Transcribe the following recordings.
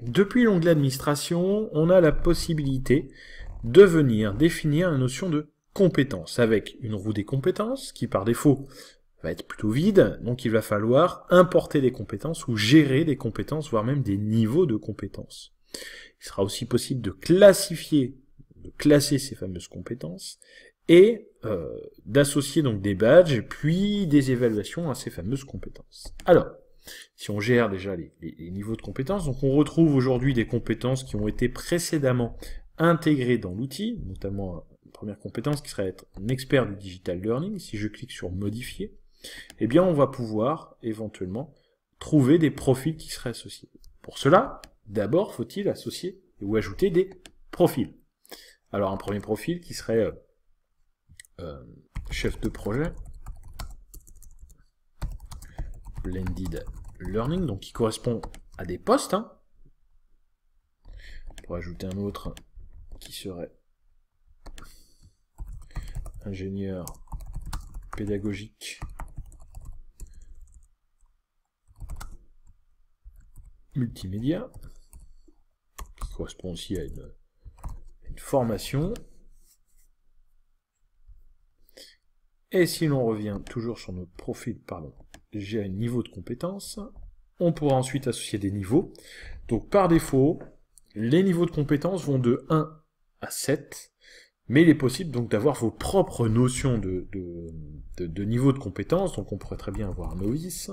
depuis l'onglet administration, on a la possibilité de venir définir la notion de compétence avec une roue des compétences qui par défaut va être plutôt vide, donc il va falloir importer des compétences ou gérer des compétences, voire même des niveaux de compétences. Il sera aussi possible de classer ces fameuses compétences et d'associer donc des badges puis des évaluations à ces fameuses compétences. Alors, si on gère déjà les niveaux de compétences, donc on retrouve aujourd'hui des compétences qui ont été précédemment intégrées dans l'outil, notamment une première compétence qui serait être un expert du digital learning. Si je clique sur modifier, eh bien on va pouvoir éventuellement trouver des profils qui seraient associés. Pour cela, d'abord faut-il associer ou ajouter des profils. Alors un premier profil qui serait chef de projet, blended learning, donc qui correspond à des postes. On pourrait ajouter un autre qui serait ingénieur pédagogique multimédia, qui correspond aussi à une formation. Et si l'on revient toujours sur notre profil, j'ai un niveau de compétence, on pourra ensuite associer des niveaux. Donc par défaut, les niveaux de compétences vont de 1 à 7, mais il est possible donc d'avoir vos propres notions de niveau de compétences. Donc on pourrait très bien avoir novice,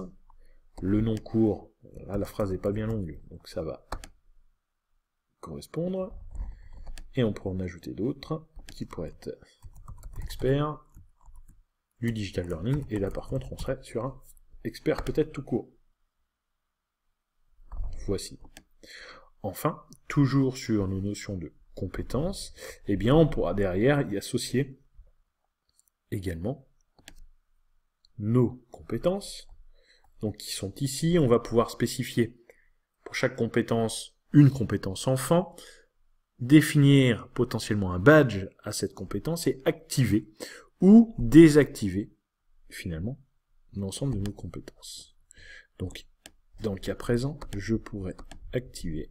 le nom court, là la phrase n'est pas bien longue, donc ça va correspondre, et on pourrait en ajouter d'autres, qui pourraient être expert du digital learning, et là par contre on serait sur un expert peut-être tout court. Voici. Enfin, toujours sur nos notions de compétences, eh bien on pourra derrière y associer également nos compétences, donc qui sont ici. On va pouvoir spécifier pour chaque compétence une compétence enfant, définir potentiellement un badge à cette compétence et activer ou désactiver finalement l'ensemble de nos compétences. Donc dans le cas présent, je pourrais activer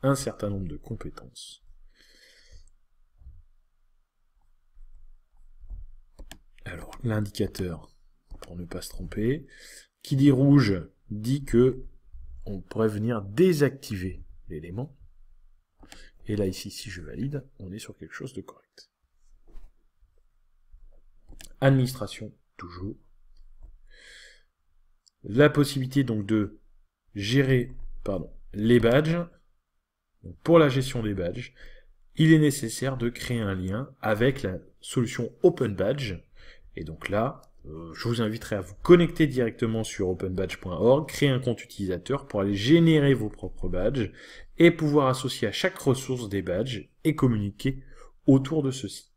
un certain nombre de compétences. Alors l'indicateur, pour ne pas se tromper, qui dit rouge dit que on pourrait venir désactiver l'élément. Et là ici, si je valide, on est sur quelque chose de correct. Administration, toujours. La possibilité donc de gérer les badges. Donc, pour la gestion des badges, il est nécessaire de créer un lien avec la solution OpenBadge. Et donc là, je vous inviterai à vous connecter directement sur openbadge.org, créer un compte utilisateur pour aller générer vos propres badges et pouvoir associer à chaque ressource des badges et communiquer autour de ceux-ci.